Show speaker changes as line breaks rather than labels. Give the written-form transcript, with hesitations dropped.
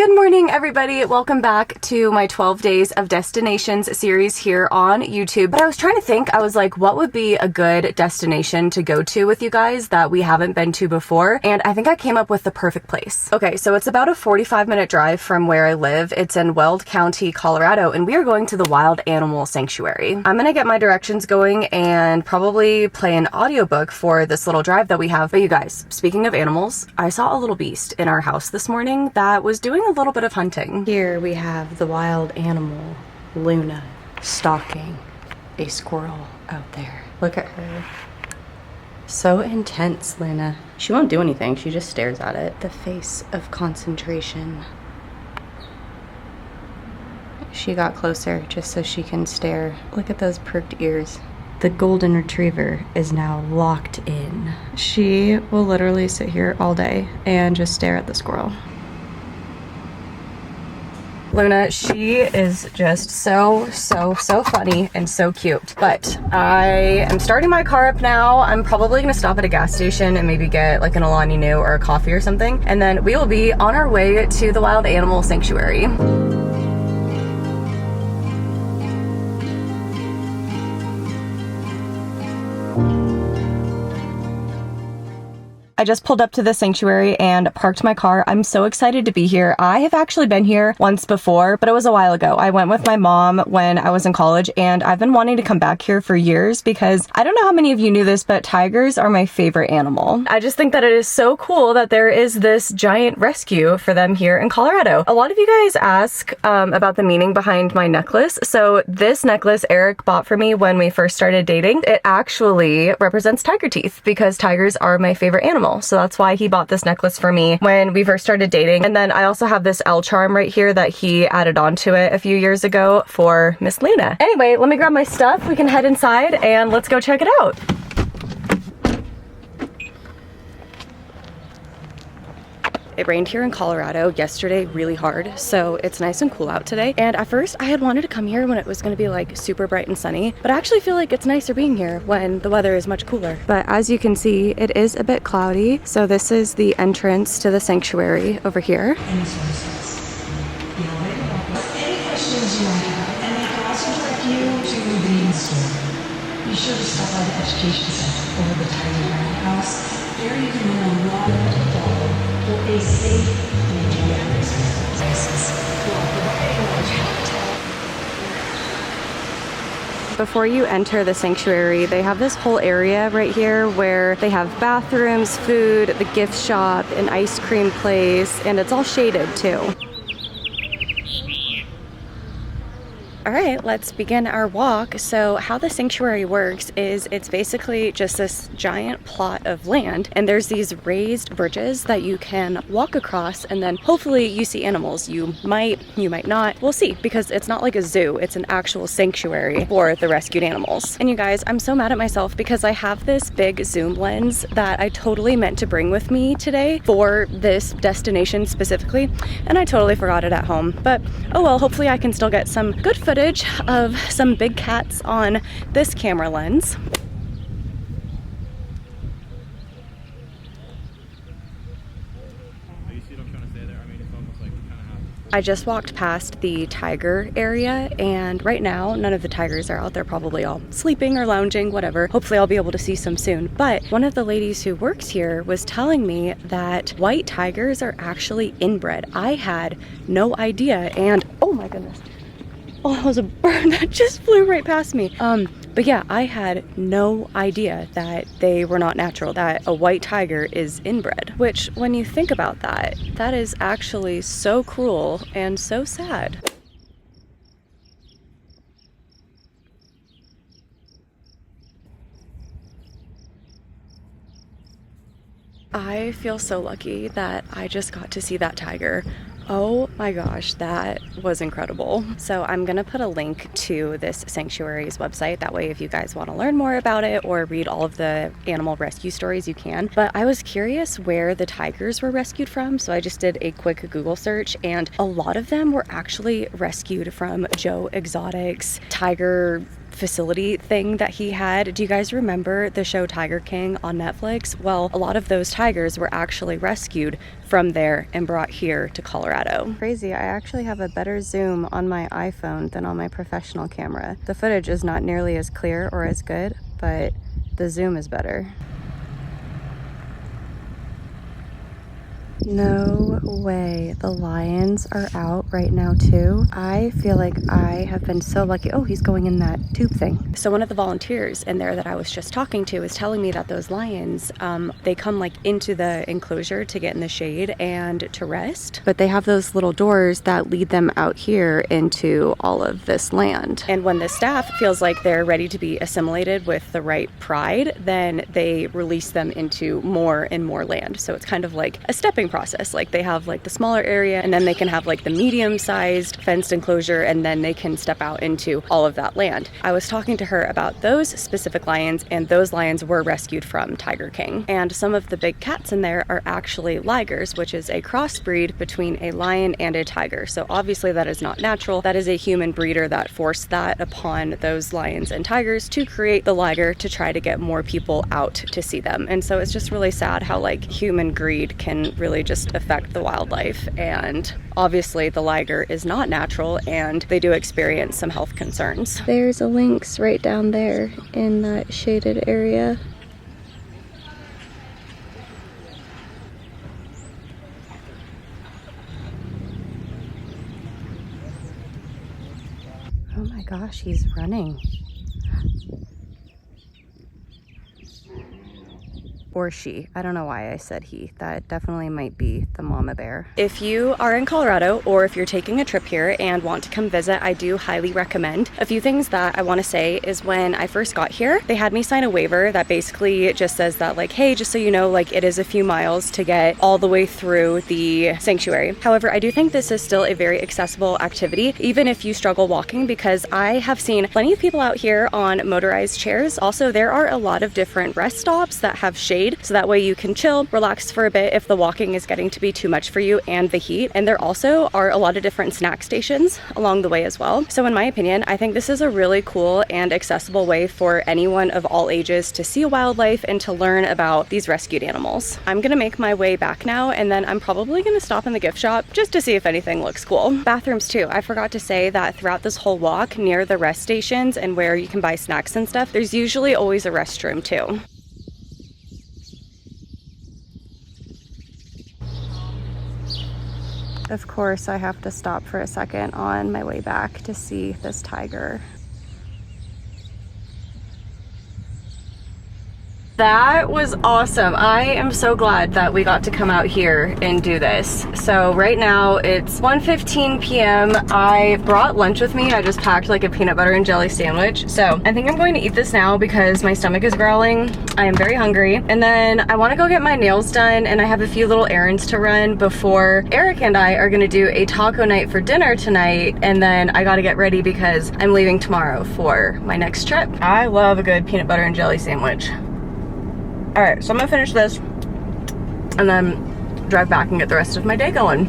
Good morning, everybody. Welcome back to my 12 Days of Destinations series here on YouTube. But I was trying to think, I was like, what would be a good destination to go to with you guys that we haven't been to before? And I think I came up with the perfect place. Okay, so it's about a 45-minute drive from where I live. It's in Weld County, Colorado, and we are going to the Wild Animal Sanctuary. I'm gonna get my directions going and probably play an audiobook for this little drive that we have. But you guys, speaking of animals, I saw a little beast in our house this morning that was doing a little bit of hunting. Here we have the wild animal, Luna, stalking a squirrel out there. Look at her. So intense, Luna. She won't do anything, she just stares at it. The face of concentration. She got closer just so she can stare. Look at those perked ears. The golden retriever is now locked in. She will literally sit here all day and just stare at the squirrel. Luna, she is just so funny and so cute. But I am starting my car up now. I'm probably gonna stop at a gas station and maybe get like an Alani Nu or a coffee or something. And then we will be on our way to the Wild Animal Sanctuary. I just pulled up to the sanctuary and parked my car. I'm so excited to be here. I have actually been here once before, but it was a while ago. I went with my mom when I was in college, and I've been wanting to come back here for years because I don't know how many of you knew this, but tigers are my favorite animal. I just think that it is so cool that there is this giant rescue for them here in Colorado. A lot of you guys ask about the meaning behind my necklace. So this necklace Eric bought for me when we first started dating. It actually represents tiger teeth because tigers are my favorite animal. So that's why he bought this necklace for me when we first started dating. And then I also have this L charm right here that he added onto it a few years ago for Miss Luna. Anyway, let me grab my stuff. We can head inside and let's go check it out. It rained here in Colorado yesterday really hard, so it's nice and cool out today. And at first I had wanted to come here when it was gonna be like super bright and sunny, but I actually feel like it's nicer being here when the weather is much cooler. But as you can see, it is a bit cloudy. So this is the entrance to the sanctuary over here.
Any questions you might have, and they can also direct you to the main store. Be sure to stop by the education center over the tiny roundhouse. There you can learn a lot to follow for a safe and enjoyable experience.
Before you enter the sanctuary, they have this whole area right here where they have bathrooms, food, the gift shop, an ice cream place, and it's all shaded too. All right, let's begin our walk. So how the sanctuary works is it's basically just this giant plot of land, and there's these raised bridges that you can walk across, and then hopefully you see animals. You might not. We'll see, because it's not like a zoo. It's an actual sanctuary for the rescued animals. And you guys, I'm so mad at myself because I have this big zoom lens that I totally meant to bring with me today for this destination specifically, and I totally forgot it at home. But oh well, hopefully I can still get some good footage of some big cats on this camera lens. I just walked past the tiger area, and right now none of the tigers are out. They're probably all sleeping or lounging, whatever. Hopefully I'll be able to see some soon. But one of the ladies who works here was telling me that white tigers are actually inbred. I had no idea, and oh my goodness. Oh, that was a bird that just flew right past me. But yeah, I had no idea that they were not natural, that a white tiger is inbred. Which, when you think about that, that is actually so cruel and so sad. I feel so lucky that I just got to see that tiger. Oh my gosh, that was incredible. So I'm gonna put a link to this sanctuary's website. That way if you guys wanna learn more about it or read all of the animal rescue stories, you can. But I was curious where the tigers were rescued from, so I just did a quick Google search, and a lot of them were actually rescued from Joe Exotic's tiger facility thing that he had. Do you guys remember the show Tiger King on Netflix? Well, a lot of those tigers were actually rescued from there and brought here to Colorado. Crazy, I actually have a better zoom on my iPhone than on my professional camera. The footage is not nearly as clear or as good, but the zoom is better. No way. The lions are out right now too. I feel like I have been so lucky. Oh, he's going in that tube thing. So one of the volunteers in there that I was just talking to is telling me that those lions, they come like into the enclosure to get in the shade and to rest. But they have those little doors that lead them out here into all of this land. And when the staff feels like they're ready to be assimilated with the right pride, then they release them into more and more land. So it's kind of like a stepping process. Like they have like the smaller area, and then they can have like the medium-sized fenced enclosure, and then they can step out into all of that land. I was talking to her about those specific lions, and those lions were rescued from Tiger King. And some of the big cats in there are actually ligers, which is a crossbreed between a lion and a tiger. So obviously that is not natural. That is a human breeder that forced that upon those lions and tigers to create the liger to try to get more people out to see them. And so it's just really sad how like human greed can really just affect the wildlife. And obviously the liger is not natural, and they do experience some health concerns. There's a lynx right down there in that shaded area. Oh my gosh, he's running. Or she. I don't know why I said he. That definitely might be the mama bear. If you are in Colorado, or if you're taking a trip here and want to come visit, I do highly recommend. A few things that I want to say is when I first got here, they had me sign a waiver that basically just says that like, hey, just so you know, like it is a few miles to get all the way through the sanctuary. However, I do think this is still a very accessible activity, even if you struggle walking, because I have seen plenty of people out here on motorized chairs. Also, there are a lot of different rest stops that have shade, so that way you can chill, relax for a bit if the walking is getting to be too much for you and the heat. And there also are a lot of different snack stations along the way as well. So in my opinion, I think this is a really cool and accessible way for anyone of all ages to see wildlife and to learn about these rescued animals. I'm gonna make my way back now, and then I'm probably gonna stop in the gift shop just to see if anything looks cool. Bathrooms too. I forgot to say that throughout this whole walk, near the rest stations and where you can buy snacks and stuff, there's usually always a restroom too. Of course, I have to stop for a second on my way back to see this tiger. That was awesome. I am so glad that we got to come out here and do this. So right now it's 1:15 p.m. I brought lunch with me. I just packed like a peanut butter and jelly sandwich. So I think I'm going to eat this now because my stomach is growling. I am very hungry. And then I want to go get my nails done, and I have a few little errands to run before Eric and I are going to do a taco night for dinner tonight. And then I got to get ready because I'm leaving tomorrow for my next trip. I love a good peanut butter and jelly sandwich. All right, so I'm gonna finish this and then drive back and get the rest of my day going.